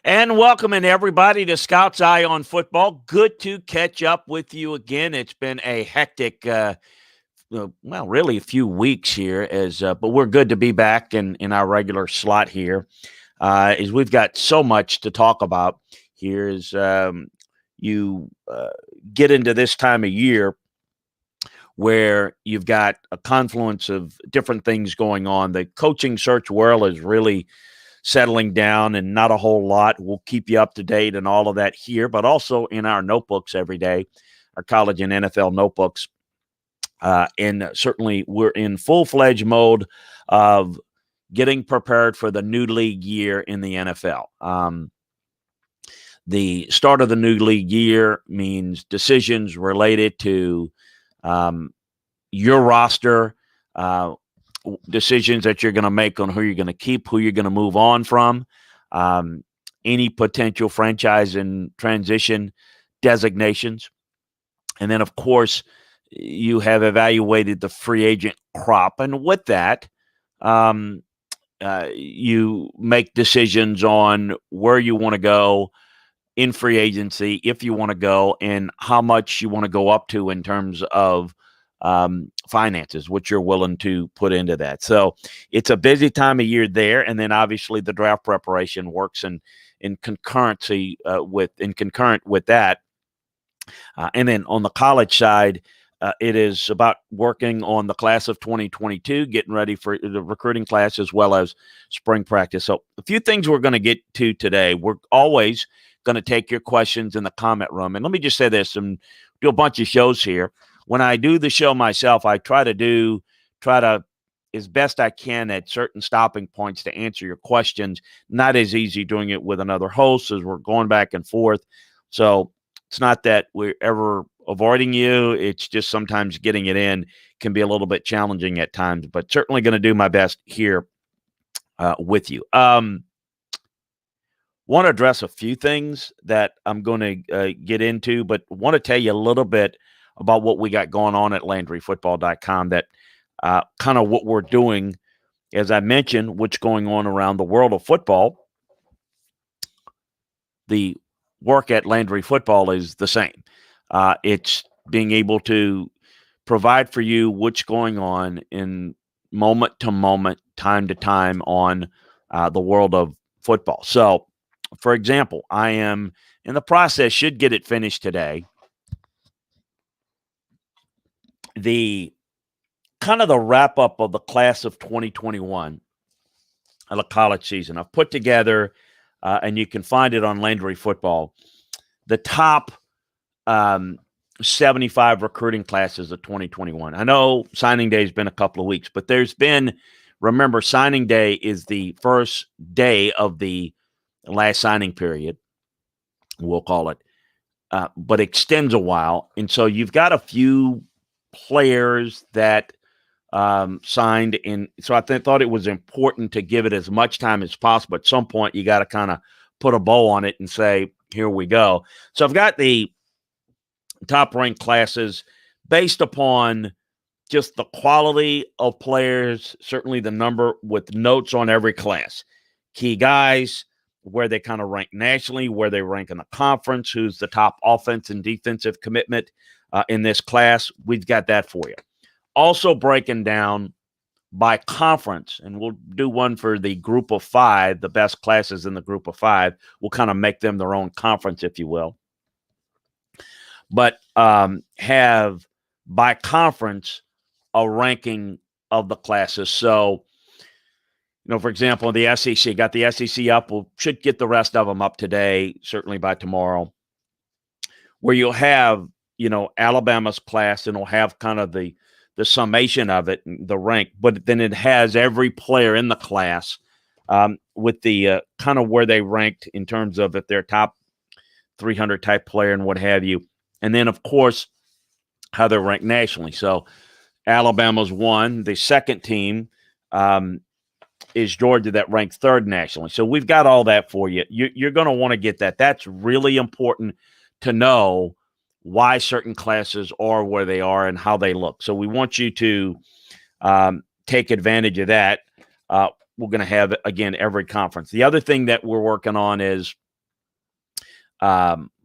And welcoming everybody to Scout's Eye on Football. Good to catch up with you again. It's been a hectic, really a few weeks here, but we're good to be back in our regular slot here. As we've got so much to talk about here, as you get into this time of year where you've got a confluence of different things going on. The coaching search world is really settling down and not a whole lot. We'll keep you up to date and all of that here, but also in our notebooks every day, our college and NFL notebooks. And certainly we're in full-fledged mode of getting prepared for the new league year in the NFL. The start of the new league year means decisions related to your roster, decisions that you're going to make on who you're going to keep, who you're going to move on from, any potential franchise and transition designations. And then, of course, you have evaluated the free agent crop. And with that, you make decisions on where you want to go in free agency, if you want to go, and how much you want to go up to in terms of finances, which you're willing to put into that. So it's a busy time of year there. And then obviously the draft preparation works in concurrent with that. And then on the college side, it is about working on the class of 2022, getting ready for the recruiting class as well as spring practice. So a few things we're going to get to today. We're always going to take your questions in the comment room. And let me just say this, and do a bunch of shows here. When I do the show myself, I try to as best I can at certain stopping points to answer your questions. Not as easy doing it with another host as we're going back and forth. So it's not that we're ever avoiding you. It's just sometimes getting it in can be a little bit challenging at times, but certainly going to do my best here with you. Want to address a few things that I'm going to get into, but want to tell you a little bit about what we got going on at LandryFootball.com, that kind of what we're doing, as I mentioned, what's going on around the world of football. The work at Landry Football is the same. It's being able to provide for you what's going on in moment to moment, time to time on the world of football. So, for example, I am in the process, should get it finished today, the wrap up of the class of 2021 of the college season. I've put together, and you can find it on Landry Football, the top 75 recruiting classes of 2021. I know signing day has been a couple of weeks, but remember, signing day is the first day of the last signing period, we'll call it, but extends a while. And so you've got a few players that signed in. So I thought it was important to give it as much time as possible. At some point, you got to kind of put a bow on it and say, here we go. So I've got the top ranked classes based upon just the quality of players, certainly the number with notes on every class, key guys, where they kind of rank nationally, where they rank in the conference, who's the top offense and defensive commitment in this class. We've got that for you. Also breaking down by conference, and we'll do one for the group of five, the best classes in the group of five. We'll kind of make them their own conference, if you will. But have by conference a ranking of the classes. So, for example, the SEC, got the SEC up. We should get the rest of them up today, certainly by tomorrow, where you'll have, Alabama's class, and it'll have kind of the summation of it, the rank, but then it has every player in the class with the kind of where they ranked in terms of if they're top 300 type player and what have you. And then, of course, how they're ranked nationally. So Alabama's one. The second team is Georgia, that ranked third nationally. So we've got all that for you. You're going to want to get that. That's really important to know why certain classes are where they are and how they look. So we want you to take advantage of that. We're going to have, again, every conference. The other thing that we're working on is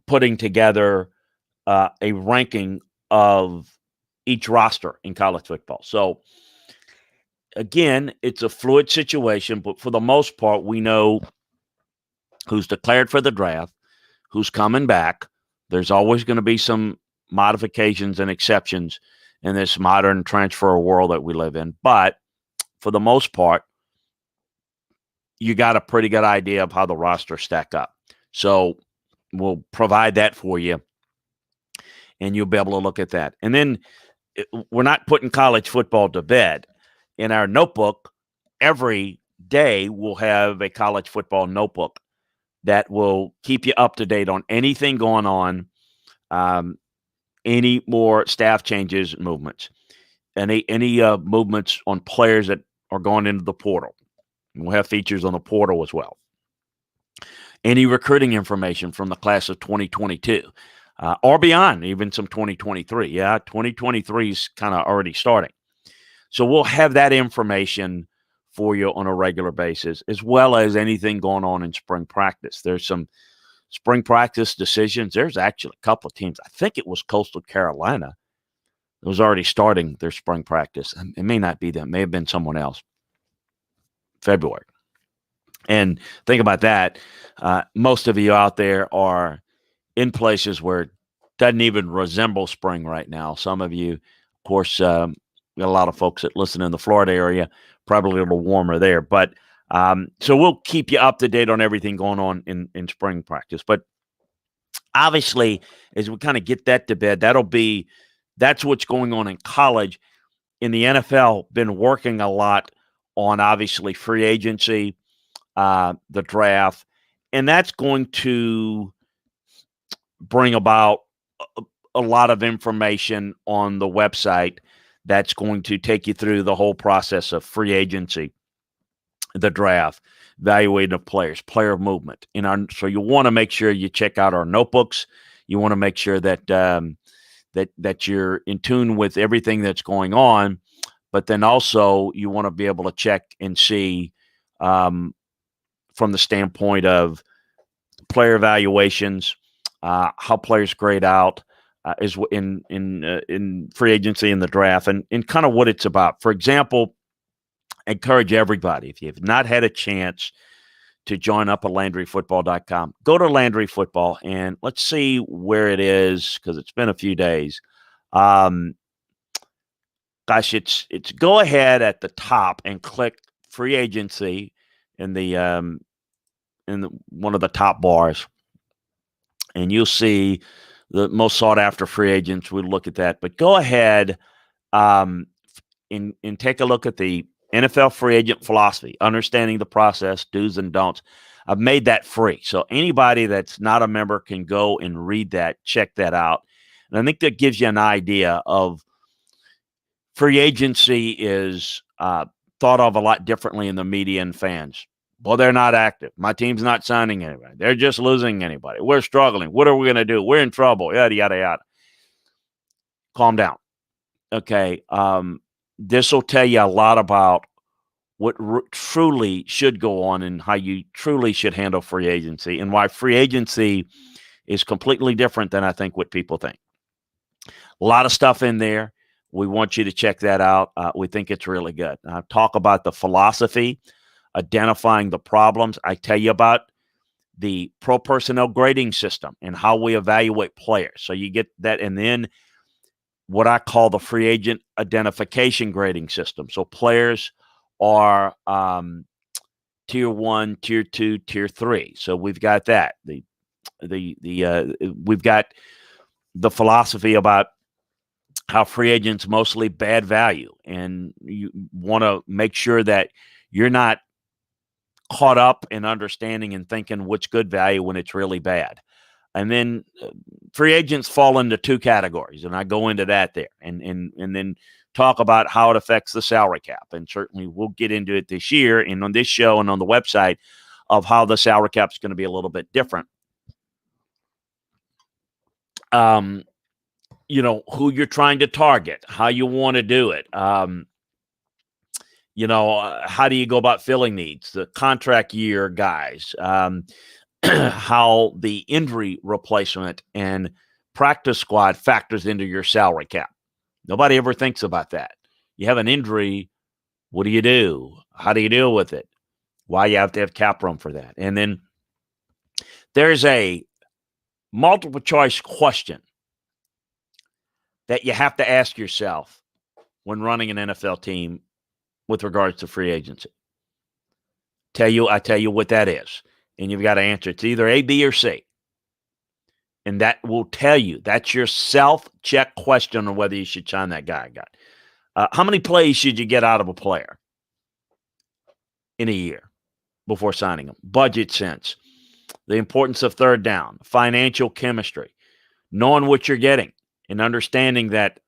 putting together a ranking of each roster in college football. So again, it's a fluid situation, but for the most part, we know who's declared for the draft, who's coming back. There's always going to be some modifications and exceptions in this modern transfer world that we live in. But for the most part, you got a pretty good idea of how the roster stack up. So we'll provide that for you, and you'll be able to look at that. And then we're not putting college football to bed. In our notebook, every day we'll have a college football notebook that will keep you up to date on anything going on, any more staff changes, movements, any movements on players that are going into the portal. We'll have features on the portal as well. Any recruiting information from the class of 2022 or beyond, even some 2023. Yeah, 2023 is kind of already starting. So we'll have that information for you on a regular basis, as well as anything going on in spring practice. There's some spring practice decisions. There's actually a couple of teams. I think it was Coastal Carolina that was already starting their spring practice. It may not be them. It may have been someone else. February. And think about that. Most of you out there are in places where it doesn't even resemble spring right now. Some of you, of course, we got a lot of folks that listen in the Florida area, probably a little warmer there. But so we'll keep you up to date on everything going on in spring practice. But obviously, as we kind of get that to bed, that's what's going on in college. In the NFL, been working a lot on obviously free agency, the draft, and that's going to bring about a lot of information on the website that's going to take you through the whole process of free agency, the draft, evaluating of players, player movement. So you want to make sure you check out our notebooks. You want to make sure that that you're in tune with everything that's going on. But then also you want to be able to check and see from the standpoint of player evaluations, how players grade out is in free agency and the draft, and kind of what it's about. For example, I encourage everybody, if you have not had a chance to join up at LandryFootball.com, go to Landry Football and let's see where it is, because it's been a few days. Gosh, it's go ahead at the top and click free agency in one of the top bars, and you'll see the most sought after free agents. We'll look at that, but go ahead and take a look at the NFL free agent philosophy, understanding the process, do's and don'ts. I've made that free, so anybody that's not a member can go and read that, check that out, and I think that gives you an idea of free agency is thought of a lot differently in the media and fans. Well, they're not active. My team's not signing anybody. They're just losing anybody. We're struggling. What are we going to do? We're in trouble. Yada, yada, yada. Calm down. Okay. This will tell you a lot about what truly should go on and how you truly should handle free agency, and why free agency is completely different than I think what people think. A lot of stuff in there. We want you to check that out. We think it's really good. Talk about the philosophy, identifying the problems. I tell you about the pro personnel grading system and how we evaluate players. So you get that. And then what I call the free agent identification grading system. So players are tier 1, tier 2, tier 3. So we've got that. We've got the philosophy about how free agents mostly bad value, and you want to make sure that you're not caught up in understanding and thinking what's good value when it's really bad. And then free agents fall into two categories, and I go into that there, and then talk about how it affects the salary cap. And certainly we'll get into it this year and on this show and on the website of how the salary cap is going to be a little bit different. Who you're trying to target, how you want to do it. How do you go about filling needs, the contract year guys, how the injury replacement and practice squad factors into your salary cap. Nobody ever thinks about that. You have an injury, what do you do? How do you deal with it? Why you have to have cap room for that? And then there's a multiple choice question that you have to ask yourself when running an NFL team with regards to free agency. I tell you what that is, and you've got to answer. It's either A, B, or C. And that will tell you. That's your self-check question on whether you should sign that guy. How many plays should you get out of a player in a year before signing them? Budget sense, the importance of third down, financial chemistry, knowing what you're getting, and understanding that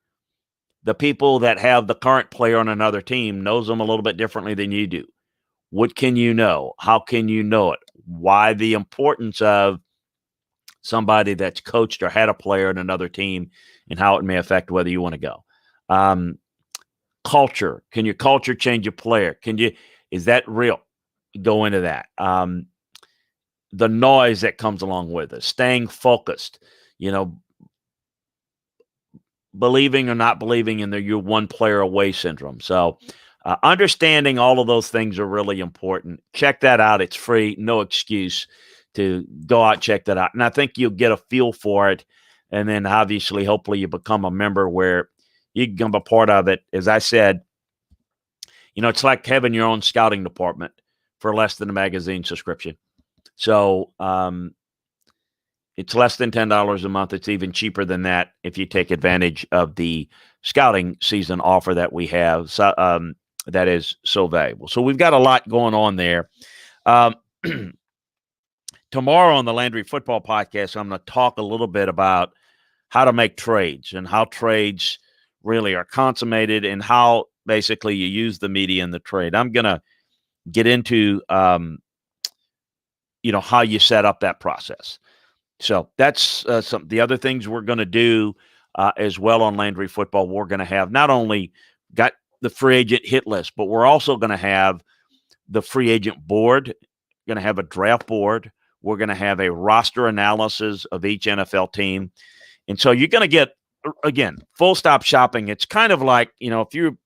the people that have the current player on another team knows them a little bit differently than you do. What can you know? How can you know it? Why the importance of somebody that's coached or had a player in another team and how it may affect whether you want to go. Culture. Can your culture change a player? Is that real? Go into that. The noise that comes along with it, staying focused, believing or not believing in your one player away syndrome. So understanding all of those things are really important. Check that out. It's free. No excuse to go out, check that out. And I think you'll get a feel for it. And then obviously, hopefully you become a member where you can become a part of it. As I said, it's like having your own scouting department for less than a magazine subscription. So it's less than $10 a month. It's even cheaper than that if you take advantage of the scouting season offer that we have. So, that is so valuable. So we've got a lot going on there. Tomorrow on the Landry Football Podcast, I'm going to talk a little bit about how to make trades and how trades really are consummated and how basically you use the media in the trade. I'm going to get into, how you set up that process. So that's some the other things we're going to do as well on Landry Football. We're going to have not only got the free agent hit list, but we're also going to have the free agent board, going to have a draft board. We're going to have a roster analysis of each NFL team. And so you're going to get, again, full stop shopping. It's kind of like, if you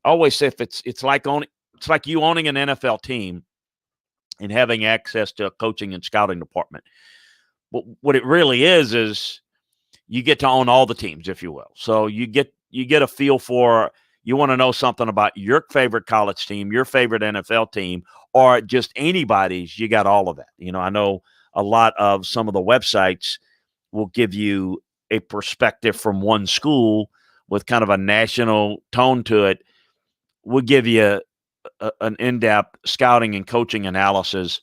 always say it's like you owning an NFL team and having access to a coaching and scouting department. But what it really is you get to own all the teams, if you will. So you get a feel for, you want to know something about your favorite college team, your favorite NFL team, or just anybody's, you got all of that. I know a lot of some of the websites will give you a perspective from one school with kind of a national tone to it. We'll give you an in-depth scouting and coaching analysis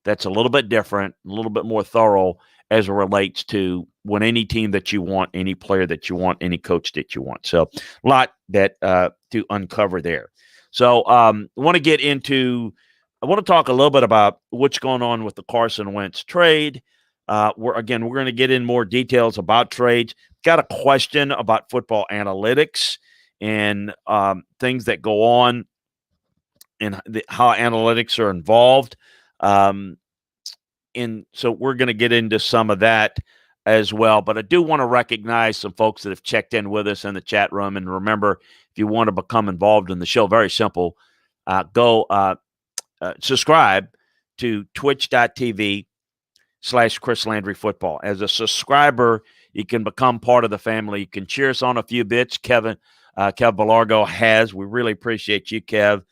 that's a little bit different, a little bit more thorough as it relates to when any team that you want, any player that you want, any coach that you want. So a lot that to uncover there. So I want to talk a little bit about what's going on with the Carson Wentz trade. We're going to get in more details about trades. Got a question about football analytics and things that go on and how analytics are involved. And so we're going to get into some of that as well. But I do want to recognize some folks that have checked in with us in the chat room. And remember, if you want to become involved in the show, very simple, go subscribe to twitch.tv/Chris Landry Football. As a subscriber, you can become part of the family. You can cheer us on a few bits. Kev Belargo has. We really appreciate you, Kev.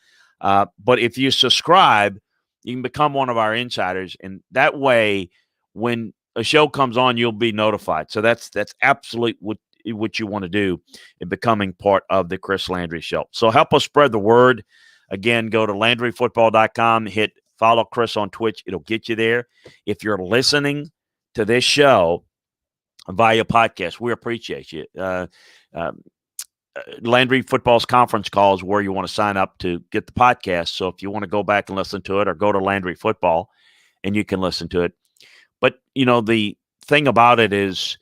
But if you subscribe, you can become one of our insiders. And that way, when a show comes on, you'll be notified. So that's absolutely what you want to do in becoming part of the Chris Landry Show. So help us spread the word. Again, go to LandryFootball.com, hit follow Chris on Twitch. It'll get you there. If you're listening to this show via podcast, we appreciate you. Landry Football's conference call is where you want to sign up to get the podcast. So if you want to go back and listen to it, or go to Landry Football and you can listen to it. But, the thing about it is,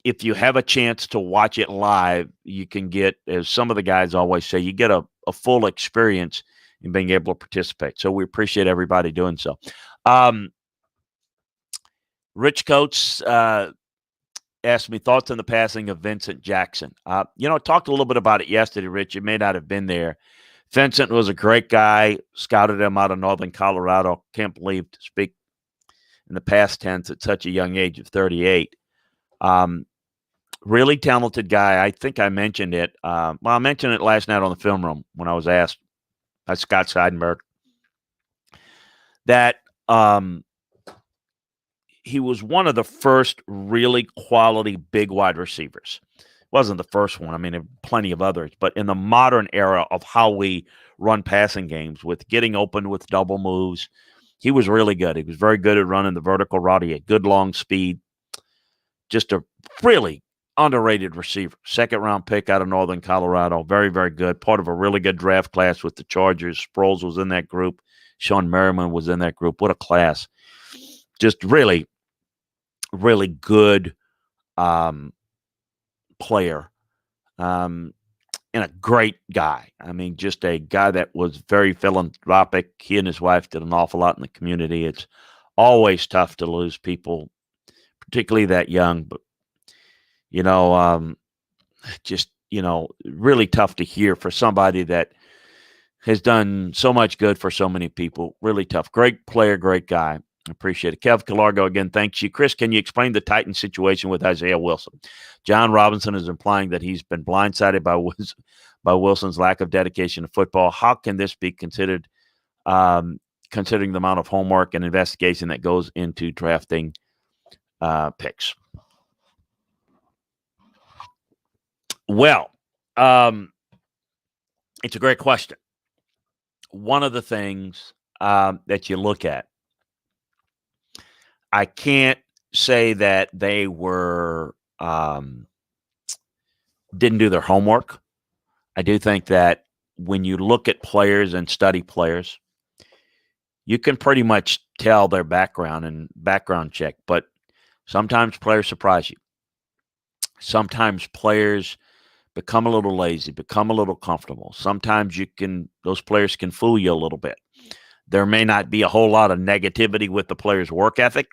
if you have a chance to watch it live, you can get, as some of the guys always say, you get a full experience in being able to participate. So we appreciate everybody doing so. Rich Coates asked me thoughts on the passing of Vincent Jackson. I talked a little bit about it yesterday, Rich. You may not have been there. Vincent was a great guy. Scouted him out of Northern Colorado. Can't believe to speak in the past tense at such a young age of 38. Really talented guy. I think I mentioned it. I mentioned it last night on the film room when I was asked by Scott Seidenberg that he was one of the first really quality big wide receivers. Wasn't the first one. I mean, there are plenty of others. But in the modern era of how we run passing games with getting open with double moves, he was really good. He was very good at running the vertical route. He had good long speed. Just a really underrated receiver. Second-round pick out of Northern Colorado. Very, very good. Part of a really good draft class with the Chargers. Sproles was in that group. Sean Merriman was in that group. What a class. Just really, really good player and a great guy. I mean, just a guy that was very philanthropic. He and his wife did an awful lot in the community. It's always tough to lose people, particularly that young, but, really tough to hear for somebody that has done so much good for so many people. Really tough. Great player, great guy. Appreciate it. Kev Calargo, again, thanks you. Chris, can you explain the Titans situation with Isaiah Wilson? John Robinson is implying that he's been blindsided by Wilson's lack of dedication to football. How can this be considered, considering the amount of homework and investigation that goes into drafting picks? Well, it's a great question. One of the things that you look at, I can't say that they were didn't do their homework. I do think that when you look at players and study players, you can pretty much tell their background and background check, but sometimes players surprise you. Sometimes players become a little lazy, become a little comfortable. Sometimes those players can fool you a little bit. There may not be a whole lot of negativity with the player's work ethic.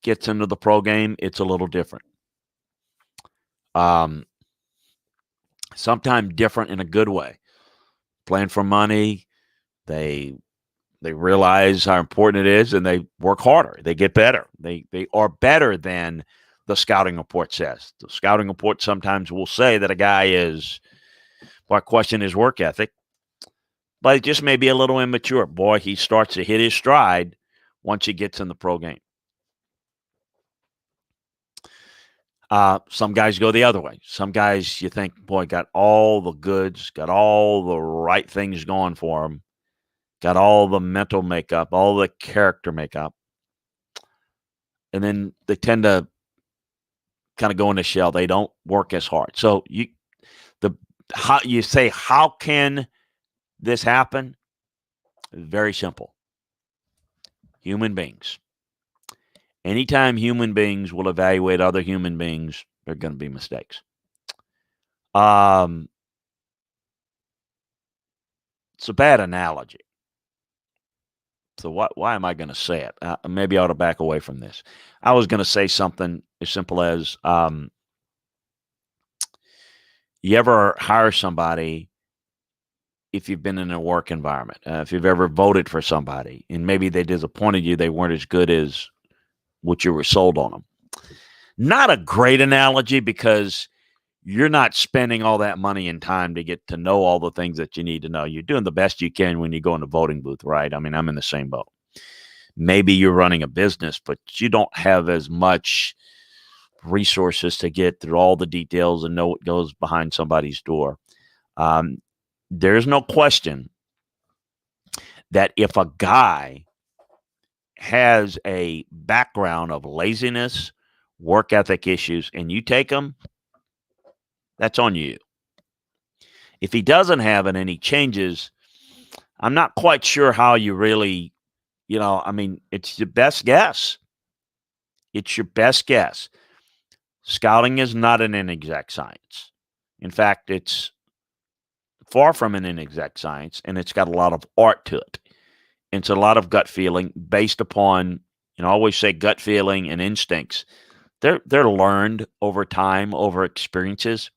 Gets into the pro game, it's a little different. Sometimes different in a good way. Playing for money, they realize how important it is, and they work harder. They get better. They are better than the scouting report says. The scouting report sometimes will say that a guy question his work ethic, but it just may be a little immature. Boy, he starts to hit his stride once he gets in the pro game. Some guys go the other way. Some guys you think, boy, got all the goods, got all the right things going for him, got all the mental makeup, all the character makeup. And then they tend to kind of go in the shell. They don't work as hard. So how can this happen? Very simple. Human beings. Anytime human beings will evaluate other human beings, there are going to be mistakes. It's a bad analogy. So why am I going to say it? Maybe I ought to back away from this. I was going to say something as simple as you ever hire somebody if you've been in a work environment, if you've ever voted for somebody and maybe they disappointed you, they weren't as good as what you were sold on them. Not a great analogy because you're not spending all that money and time to get to know all the things that you need to know. You're doing the best you can when you go in the voting booth, right? I mean, I'm in the same boat. Maybe you're running a business, but you don't have as much resources to get through all the details and know what goes behind somebody's door. There's no question that if a guy has a background of laziness, work ethic issues, and you take him, that's on you. If he doesn't have it and he changes, I'm not quite sure how you really, it's your best guess. It's your best guess. Scouting is not an inexact science. In fact, it's far from an inexact science, and it's got a lot of art to it. It's a lot of gut feeling based upon always say gut feeling and instincts. They're learned over time, over experiences.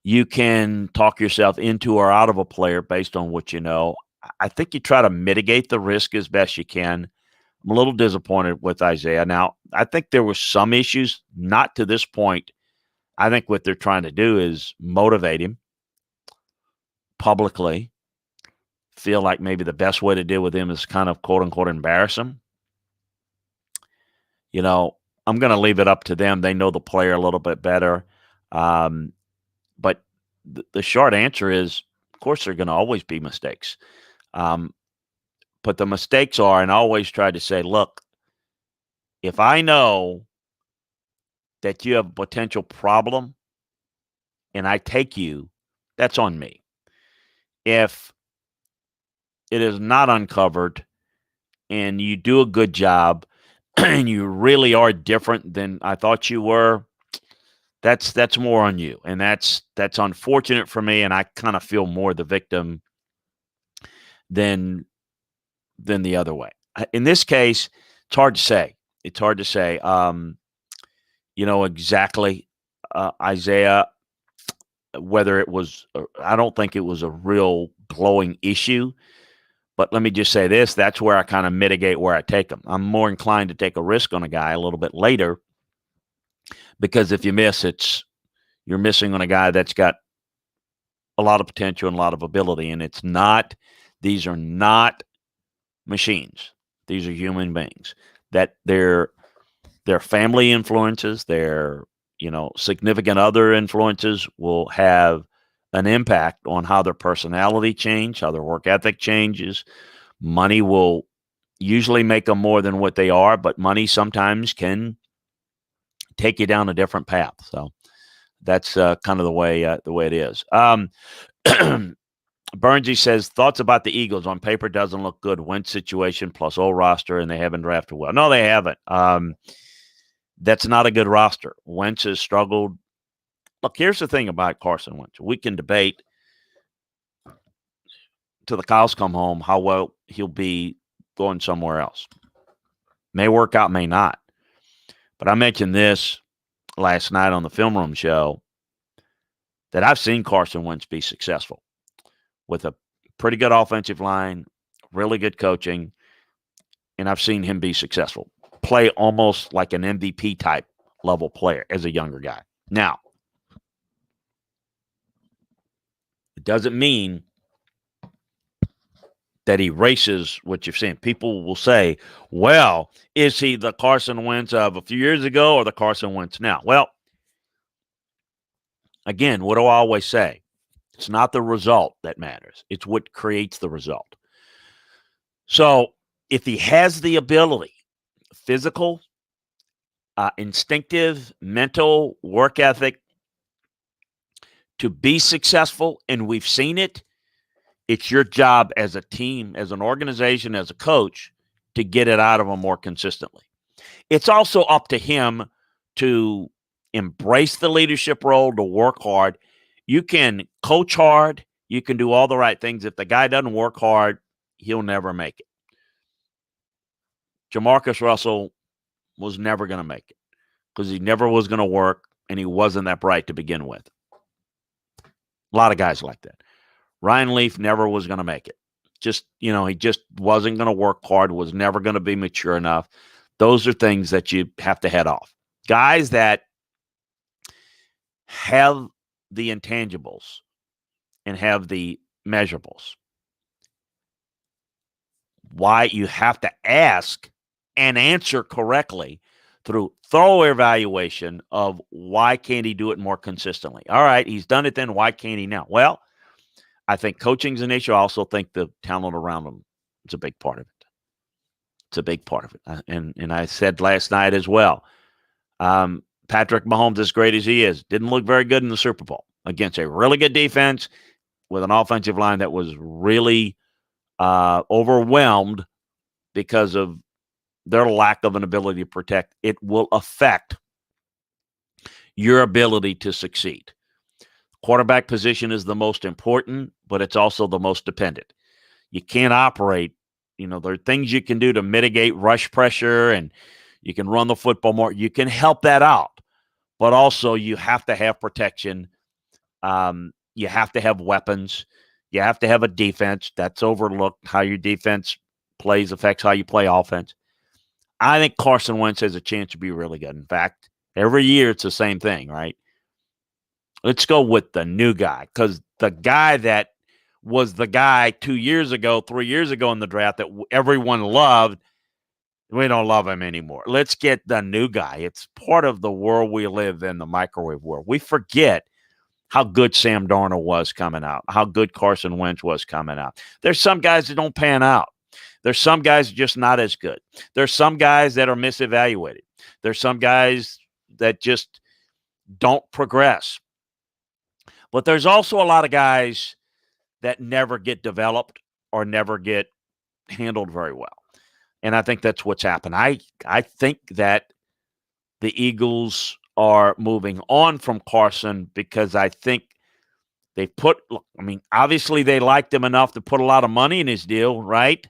You can talk yourself into or out of a player based on what you know. I think you try to mitigate the risk as best you can. I'm a little disappointed with Isaiah. Now, I think there were some issues, not to this point. I think what they're trying to do is motivate him publicly, feel like maybe the best way to deal with him is kind of quote unquote embarrass him. I'm going to leave it up to them. They know the player a little bit better. But the short answer is, of course, there are going to always be mistakes. But the mistakes are, and I always try to say, look, if I know that you have a potential problem and I take you, that's on me. If it is not uncovered and you do a good job and you really are different than I thought you were, that's more on you. And that's unfortunate for me, and I kind of feel more the victim than the other way. In this case, it's hard to say. It's hard to say. Exactly, Isaiah, whether it was, I don't think it was a real glowing issue. But let me just say this, that's where I kind of mitigate where I take them. I'm more inclined to take a risk on a guy a little bit later, because if you miss, you're missing on a guy that's got a lot of potential and a lot of ability. And these are not machines. These are human beings. That their family influences, their significant other influences will have an impact on how their personality change, how their work ethic changes. Money will usually make them more than what they are, but money sometimes can take you down a different path. So that's kind of the way it is. Bernsey says, thoughts about the Eagles. On paper, doesn't look good. Wentz situation plus old roster, and they haven't drafted well. No, they haven't. That's not a good roster. Wentz has struggled. Look, here's the thing about Carson Wentz. We can debate till the cows come home how well he'll be going somewhere else. May work out, may not. But I mentioned this last night on the Film Room show, that I've seen Carson Wentz be successful with a pretty good offensive line, really good coaching, and I've seen him be successful. Play almost like an MVP type level player as a younger guy. Now, it doesn't mean that erases what you've seen. People will say, well, is he the Carson Wentz of a few years ago or the Carson Wentz now? Well, again, what do I always say? It's not the result that matters. It's what creates the result. So if he has the ability, physical, instinctive, mental, work ethic, to be successful, and we've seen it, it's your job as a team, as an organization, as a coach, to get it out of him more consistently. It's also up to him to embrace the leadership role, to work hard. You can coach hard. You can do all the right things. If the guy doesn't work hard, he'll never make it. Jamarcus Russell was never going to make it because he never was going to work, and he wasn't that bright to begin with. A lot of guys like that. Ryan Leaf never was going to make it. He just wasn't going to work hard, was never going to be mature enough. Those are things that you have to head off. Guys that have the intangibles and have the measurables. Why you have to ask and answer correctly through thorough evaluation of why can't he do it more consistently. All right, he's done it then. Why can't he now? Well, I think coaching's an issue. I also think the talent around him is a big part of it. It's a big part of it. And I said last night as well, Patrick Mahomes, as great as he is, didn't look very good in the Super Bowl against a really good defense with an offensive line that was really overwhelmed because of their lack of an ability to protect. It will affect your ability to succeed. Quarterback position is the most important, but it's also the most dependent. You can't operate there are things you can do to mitigate rush pressure, and you can run the football more. You can help that out, but also you have to have protection. You have to have weapons. You have to have a defense. That's overlooked. How your defense plays affects how you play offense. I think Carson Wentz has a chance to be really good. In fact, every year it's the same thing, right? Let's go with the new guy, because the guy that was the guy 2 years ago, 3 years ago in the draft that everyone loved, we don't love him anymore. Let's get the new guy. It's part of the world we live in, the microwave world. We forget how good Sam Darnold was coming out, how good Carson Wentz was coming out. There's some guys that don't pan out. There's some guys just not as good. There's some guys that are misevaluated. There's some guys that just don't progress. But there's also a lot of guys that never get developed or never get handled very well. And I think that's what's happened. I think that the Eagles are moving on from Carson because I think they obviously they liked him enough to put a lot of money in his deal, right?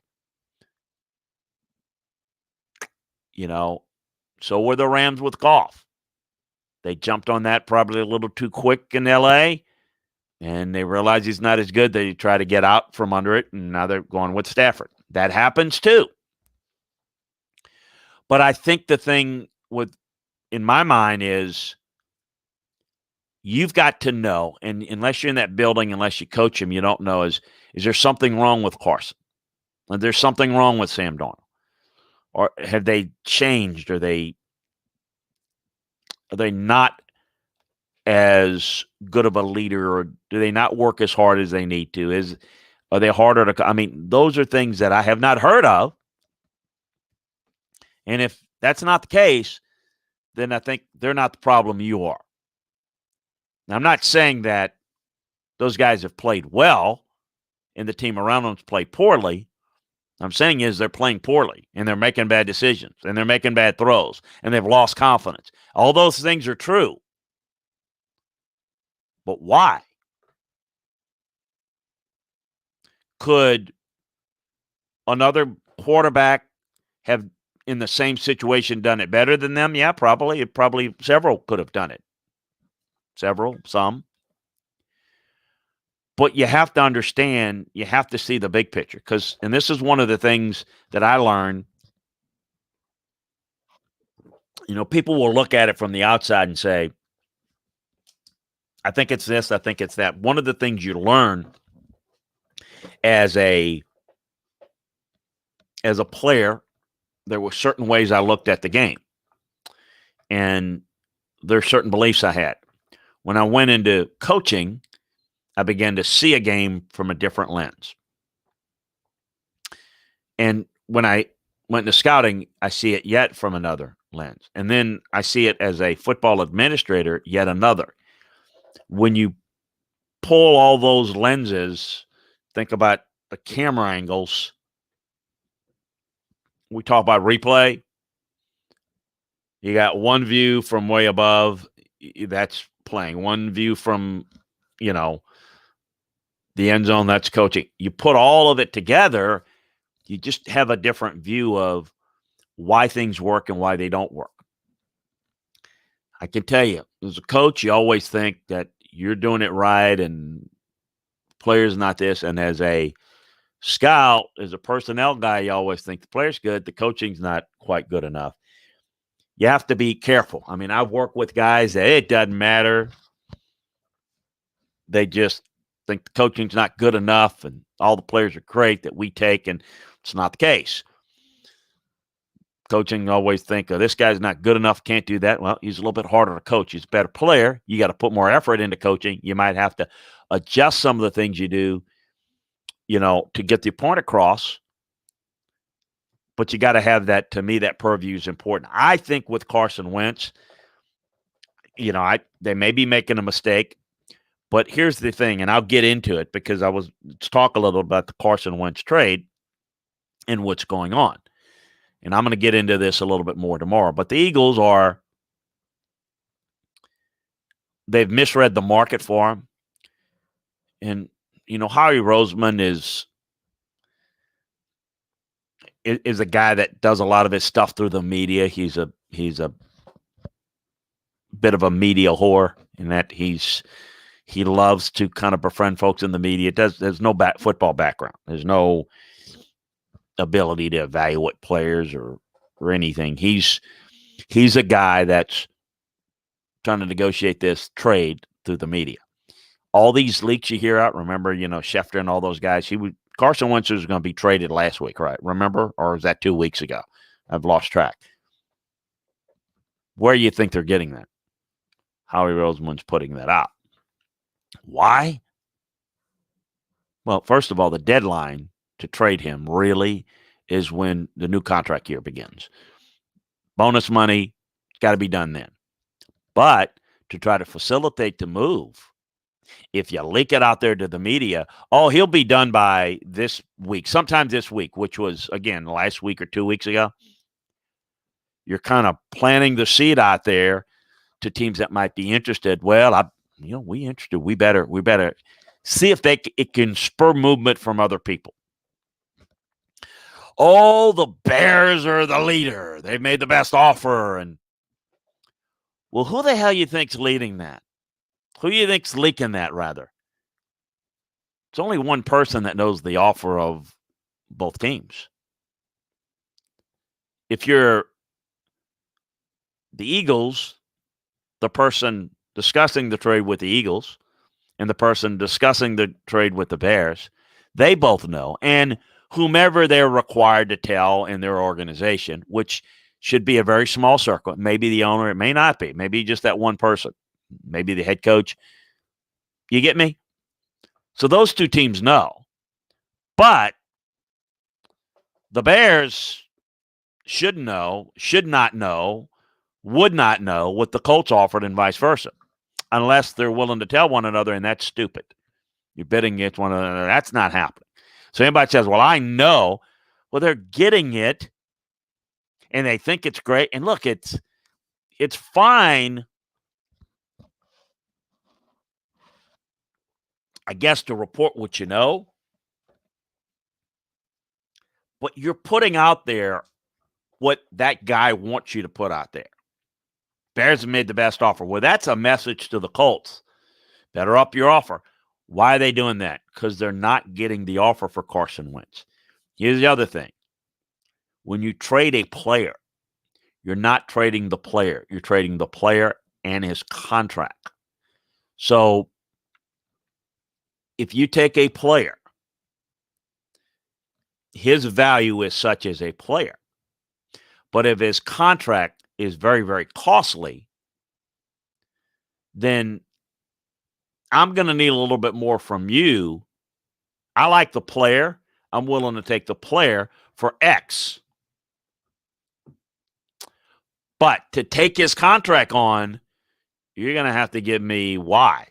So were the Rams with Goff. They jumped on that probably a little too quick in L.A., and they realize he's not as good. They try to get out from under it, and now they're going with Stafford. That happens too. But I think the thing in my mind is you've got to know, and unless you're in that building, unless you coach him, you don't know, is there something wrong with Carson? Is there something wrong with Sam Darnold? Or have they changed? Are they not as good of a leader, or do they not work as hard as they need to? Are they harder to? Those are things that I have not heard of. And if that's not the case, then I think they're not the problem, you are. Now, I'm not saying that those guys have played well and the team around them has played poorly. I'm saying is they're playing poorly, and they're making bad decisions, and they're making bad throws, and they've lost confidence. All those things are true. But why? Could another quarterback have, in the same situation, done it better than them? Yeah, probably. Probably several could have done it. Some. But you have to understand, you have to see the big picture. And this is one of the things that I learned. People will look at it from the outside and say, I think it's this, I think it's that. One of the things you learn as a player, there were certain ways I looked at the game. And there are certain beliefs I had. When I went into coaching, I began to see a game from a different lens. And when I went into scouting, I see it yet from another lens. And then I see it as a football administrator, yet another. When you pull all those lenses, think about the camera angles. We talk about replay. You got one view from way above, that's playing. One view from, the end zone, that's coaching. You put all of it together, you just have a different view of why things work and why they don't work. I can tell you, as a coach, you always think that you're doing it right and players not this. And as a scout, as a personnel guy, you always think the player's good, the coaching's not quite good enough. You have to be careful. I've worked with guys that it doesn't matter. They just think the coaching's not good enough and all the players are great that we take, and it's not the case. Coaching always think, this guy's not good enough, can't do that. Well, he's a little bit harder to coach. He's a better player. You got to put more effort into coaching. You might have to adjust some of the things you do, to get the point across. But you got to have that. To me, that purview is important. I think with Carson Wentz, they may be making a mistake. But here's the thing, and I'll get into it because let's talk a little about the Carson Wentz trade and what's going on. And I'm going to get into this a little bit more tomorrow. But the Eagles they've misread the market for him. And, Howie Roseman is a guy that does a lot of his stuff through the media. He's a bit of a media whore in that he loves to kind of befriend folks in the media. There's no football background. There's no ability to evaluate players or anything. He's a guy that's trying to negotiate this trade through the media. All these leaks you hear out, remember, Schefter and all those guys, Carson Wentz was going to be traded last week, right? Remember? Or was that 2 weeks ago? I've lost track. Where do you think they're getting that? Howie Roseman's putting that out. Why? Well, first of all, the deadline to trade him really is when the new contract year begins. Bonus money, got to be done then. But to try to facilitate the move, if you leak it out there to the media, he'll be done by this week, sometime this week, which was, again, last week or 2 weeks ago. You're kind of planting the seed out there to teams that might be interested. Well, we interested. We better see if it can spur movement from other people. Oh, the Bears are the leader. They've made the best offer. And well, who the hell you think's leading that? Who do you think's leaking that, rather? It's only one person that knows the offer of both teams. If you're the Eagles, the person discussing the trade with the Eagles and the person discussing the trade with the Bears, they both know. And whomever they're required to tell in their organization, which should be a very small circle. Maybe the owner, it may not be. Maybe just that one person. Maybe the head coach. You get me? So those two teams know. But the Bears should not know, would not know what the Colts offered and vice versa, unless they're willing to tell one another, and that's stupid. You're bidding against one another. That's not happening. So anybody says, well, I know. Well, they're getting it, and they think it's great. And look, it's fine, I guess, to report what you know. But you're putting out there what that guy wants you to put out there. Bears have made the best offer. Well, that's a message to the Colts. Better up your offer. Why are they doing that? Because they're not getting the offer for Carson Wentz. Here's the other thing. When you trade a player, you're not trading the player. You're trading the player and his contract. So if you take a player, his value is such as a player. But if his contract is very, very costly, then I'm going to need a little bit more from you. I like the player. I'm willing to take the player for X. But to take his contract on, you're going to have to give me Y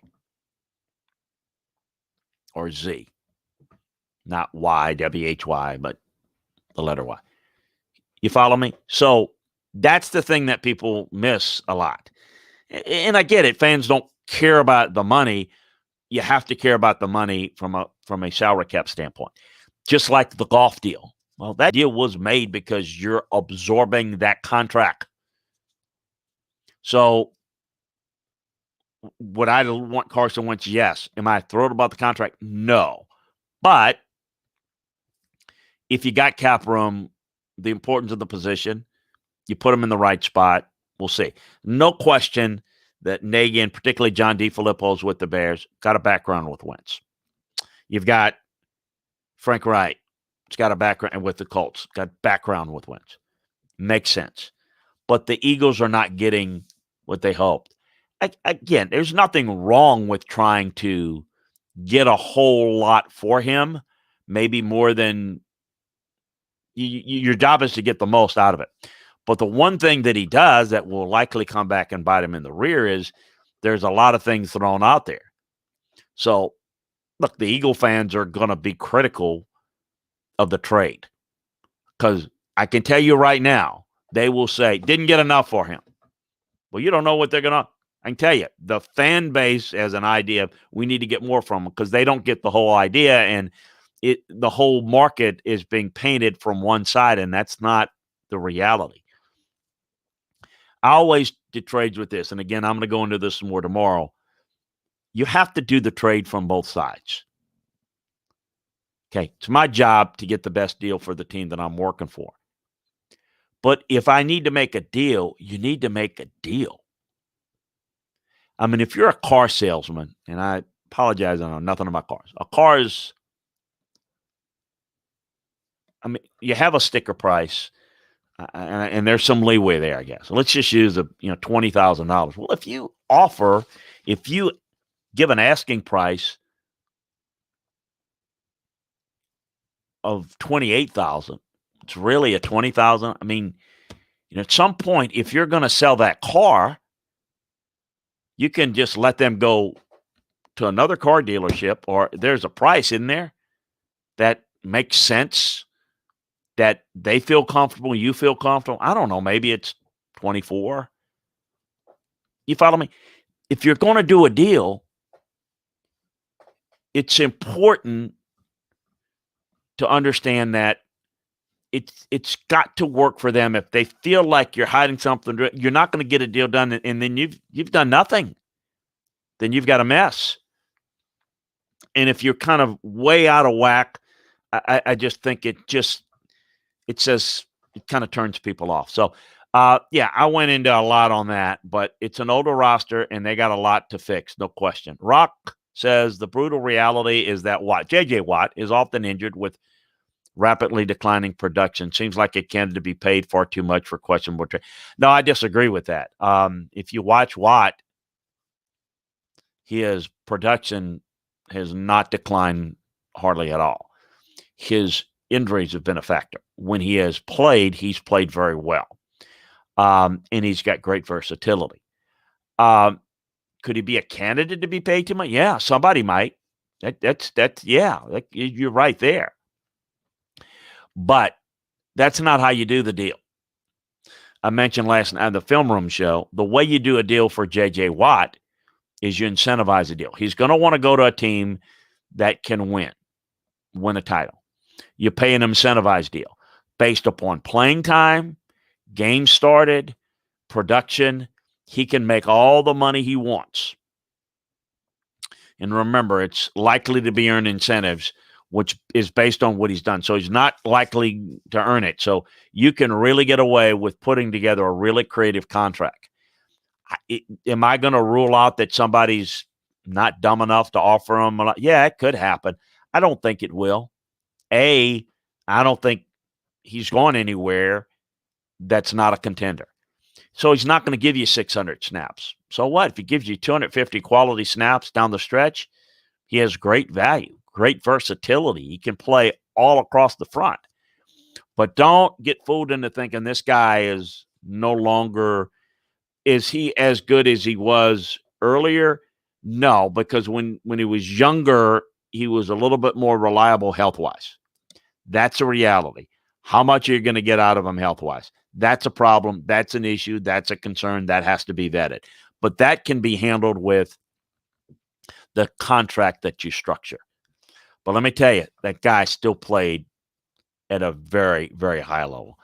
or Z. Not Y, W-H-Y, but the letter Y. You follow me? So that's the thing that people miss a lot. And I get it. Fans don't care about the money. You have to care about the money from a salary cap standpoint. Just like the Goff deal. Well, that deal was made because you're absorbing that contract. So would I want Carson Wentz? Yes. Am I thrilled about the contract? No. But if you got cap room, the importance of the position, you put him in the right spot, we'll see. No question that Nagy, and particularly John DeFilippo's with the Bears, got a background with Wentz. You've got Frank Wright. It's got a background with the Colts. Got background with Wentz. Makes sense. But the Eagles are not getting what they hoped. Again, there's nothing wrong with trying to get a whole lot for him, maybe more than your job is to get the most out of it. But the one thing that he does that will likely come back and bite him in the rear is there's a lot of things thrown out there. So, look, the Eagle fans are going to be critical of the trade because I can tell you right now, they will say, didn't get enough for him. Well, you don't know what they're going to. I can tell you, the fan base has an idea of we need to get more from them because they don't get the whole idea. And the whole market is being painted from one side, and that's not the reality. I always did trades with this, and again, I'm going to go into this some more tomorrow. You have to do the trade from both sides. Okay, it's my job to get the best deal for the team that I'm working for. But if I need to make a deal, you need to make a deal. I mean, if you're a car salesman, and I apologize, I know nothing about cars. A car is, I mean, you have a sticker price, and there's some leeway there, I guess. So let's just use $20,000. Well, if you give an asking price of $28,000, it's really a $20,000. I mean, at some point, if you're going to sell that car, you can just let them go to another car dealership, or there's a price in there that makes sense, that they feel comfortable, you feel comfortable. I don't know, maybe it's 24. You follow me? If you're going to do a deal, it's important to understand that it's got to work for them. If they feel like you're hiding something, you're not going to get a deal done, and then you've done nothing. Then you've got a mess. And if you're kind of way out of whack, I just think it kind of turns people off. So, I went into a lot on that, but it's an older roster, and they got a lot to fix, no question. Rock says the brutal reality is that J.J. Watt is often injured with rapidly declining production. Seems like a candidate to be paid far too much for questionable trade. No, I disagree with that. If you watch Watt, his production has not declined hardly at all. His injuries have been a factor. When he has played, he's played very well. And he's got great versatility. Could he be a candidate to be paid too much? Yeah, somebody might. You're right there. But that's not how you do the deal. I mentioned last night on the Film Room show, the way you do a deal for J.J. Watt is you incentivize a deal. He's going to want to go to a team that can win a title. You pay an incentivized deal based upon playing time, games started, production. He can make all the money he wants. And remember, it's likely to be earned incentives, which is based on what he's done. So he's not likely to earn it. So you can really get away with putting together a really creative contract. Am I going to rule out that somebody's not dumb enough to offer him? Yeah, it could happen. I don't think it will. I don't think he's going anywhere that's not a contender. So he's not going to give you 600 snaps. So what? If he gives you 250 quality snaps down the stretch, he has great value, great versatility. He can play all across the front. But don't get fooled into thinking this guy is no longer – is he as good as he was earlier? No, because when he was younger, he was a little bit more reliable health-wise. That's a reality. How much are you going to get out of him health-wise? That's a problem. That's an issue. That's a concern. That has to be vetted. But that can be handled with the contract that you structure. But let me tell you, that guy still played at a very, very high level.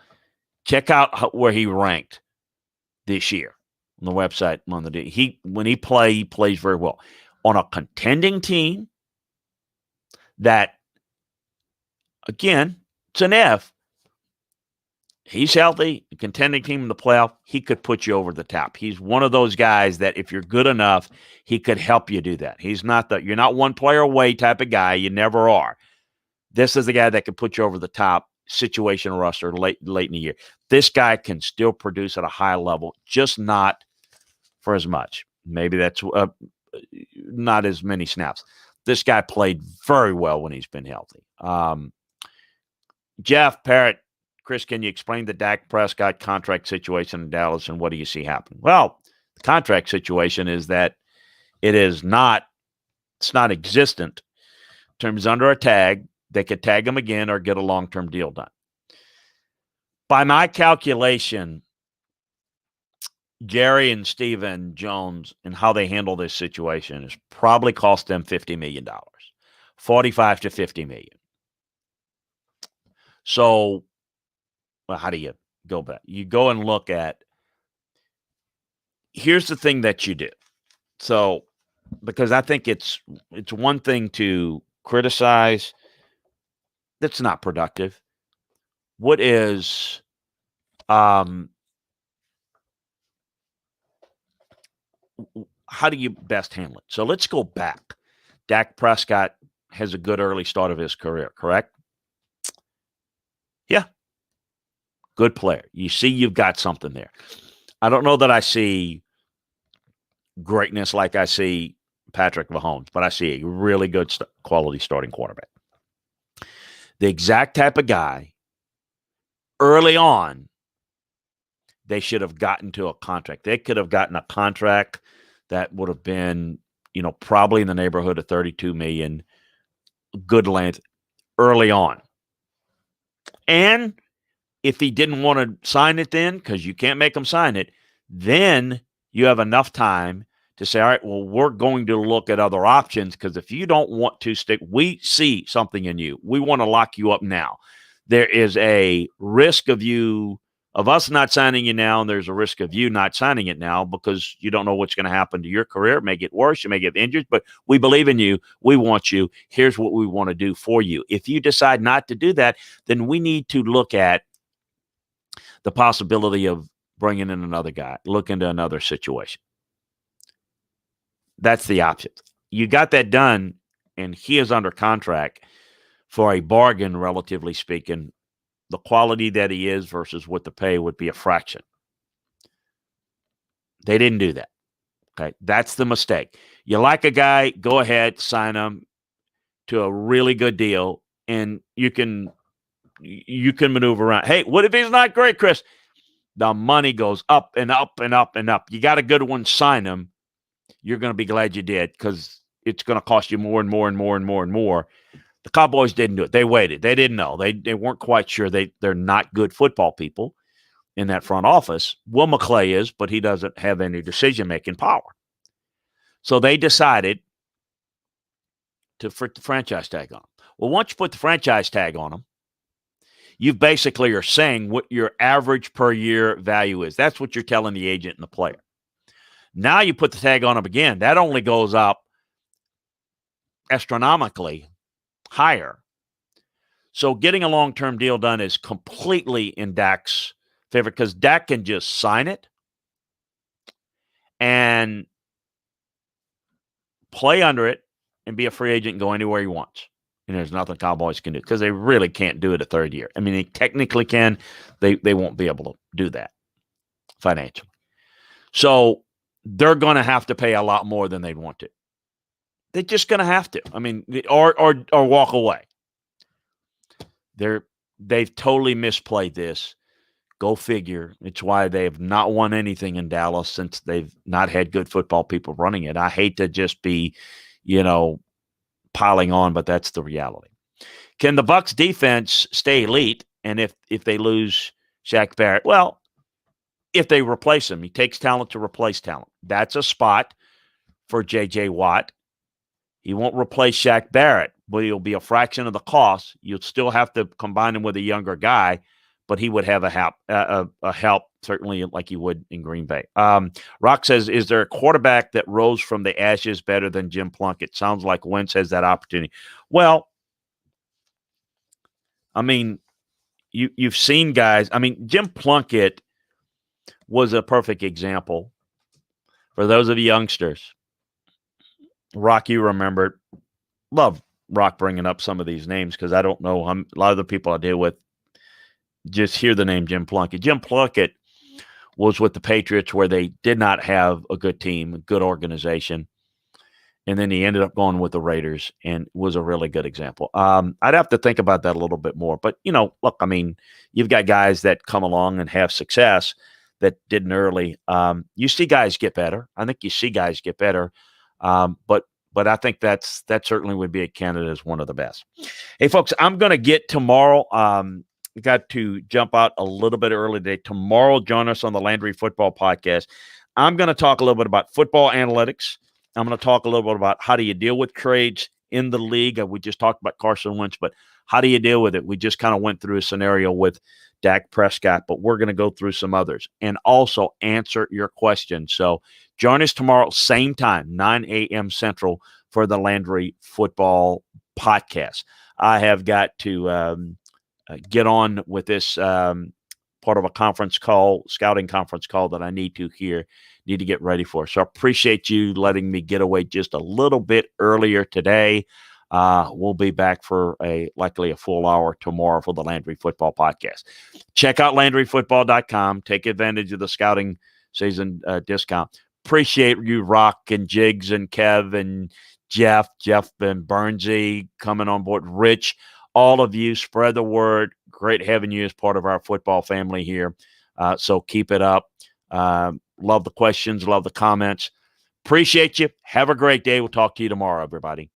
Check out where he ranked this year on the website. When he plays very well. On a contending team that, again, it's an F. He's healthy, a contending team in the playoff, he could put you over the top. He's one of those guys that if you're good enough, he could help you do that. You're not one player away type of guy. You never are. This is the guy that can put you over the top, situational roster late in the year. This guy can still produce at a high level, just not for as much. Maybe that's not as many snaps. This guy played very well when he's been healthy. Jeff Parrott, Chris, can you explain the Dak Prescott contract situation in Dallas and what do you see happening? Well, the contract situation is that it's not existent. In terms under a tag, they could tag him again or get a long-term deal done. By my calculation, Jerry and Stephen Jones and how they handle this situation has probably cost them $50 million, $45 to $50 million. So, well, how do you go back? You go and look at, here's the thing that you do. So, because I think it's one thing to criticize that's not productive. What is how do you best handle it? So let's go back. Dak Prescott has a good early start of his career, correct? Yeah. Good player. You see you've got something there. I don't know that I see greatness like I see Patrick Mahomes, but I see a really good quality starting quarterback. The exact type of guy early on they should have gotten to a contract. They could have gotten a contract that would have been, probably in the neighborhood of $32 million, good length early on. And if he didn't want to sign it then, because you can't make him sign it, then you have enough time to say, all right, well, we're going to look at other options, because if you don't want to stick, we see something in you. We want to lock you up now. There is a risk of us not signing you now, and there's a risk of you not signing it now because you don't know what's going to happen to your career. It may get worse. You may get injured, but we believe in you. We want you. Here's what we want to do for you. If you decide not to do that, then we need to look at the possibility of bringing in another guy, look into another situation. That's the option. You got that done, and he is under contract for a bargain, relatively speaking. The quality that he is versus what the pay would be a fraction. They didn't do that. Okay, that's the mistake. You like a guy, go ahead, sign him to a really good deal, and you can maneuver around. Hey, what if he's not great, Chris? The money goes up and up and up and up. You got a good one, sign him. You're going to be glad you did, because it's going to cost you more and more and more and more and more. The Cowboys didn't do it. They waited. They didn't know. They weren't quite sure. They're not good football people in that front office. Will McClay is, but he doesn't have any decision-making power. So they decided to put the franchise tag on him. Well, once you put the franchise tag on him, you basically are saying what your average per year value is. That's what you're telling the agent and the player. Now you put the tag on him again. That only goes up astronomically higher. So getting a long-term deal done is completely in Dak's favor, because Dak can just sign it and play under it and be a free agent and go anywhere he wants. And there's nothing Cowboys can do, because they really can't do it a third year. I mean, they technically can. They won't be able to do that financially. So they're going to have to pay a lot more than they'd want to. They're just going to have to. I mean, or walk away. They've totally misplayed this. Go figure. It's why they have not won anything in Dallas since they've not had good football people running it. I hate to just be, piling on, but that's the reality. Can the Bucs defense stay elite? And if they lose Shaq Barrett, well, if they replace him, he takes talent to replace talent. That's a spot for J.J. Watt. He won't replace Shaq Barrett, but he'll be a fraction of the cost. You'll still have to combine him with a younger guy, but he would have a help, certainly like he would in Green Bay. Rock says, is there a quarterback that rose from the ashes better than Jim Plunkett? Sounds like Wentz has that opportunity. Well, I mean, you've seen guys. I mean, Jim Plunkett was a perfect example for those of you youngsters. Rock, you remember. Love Rock bringing up some of these names, because I don't know a lot of the people I deal with just hear the name Jim Plunkett. Jim Plunkett was with the Patriots, where they did not have a good team, a good organization. And then he ended up going with the Raiders and was a really good example. I'd have to think about that a little bit more. But, look, I mean, you've got guys that come along and have success that didn't early. You see guys get better. I think you see guys get better. But I think that certainly would be a candidate as one of the best. Hey, folks, I'm going to get tomorrow. Got to jump out a little bit early today. Tomorrow, join us on the Landry Football Podcast. I'm going to talk a little bit about football analytics. I'm going to talk a little bit about how do you deal with trades in the league. We just talked about Carson Wentz, but how do you deal with it? We just kind of went through a scenario with Dak Prescott, but we're going to go through some others and also answer your questions. So join us tomorrow, same time, 9 a.m. Central, for the Landry Football Podcast. I have got to get on with this part of a conference call, scouting conference call that I need to get ready for. So I appreciate you letting me get away just a little bit earlier today. We'll be back for likely a full hour tomorrow for the Landry Football Podcast. Check out LandryFootball.com. Take advantage of the scouting season discount. Appreciate you, Rock and Jigs and Kev and Jeff and Bernsey coming on board. Rich, all of you, spread the word. Great having you as part of our football family here. So keep it up. Love the questions. Love the comments. Appreciate you. Have a great day. We'll talk to you tomorrow, everybody.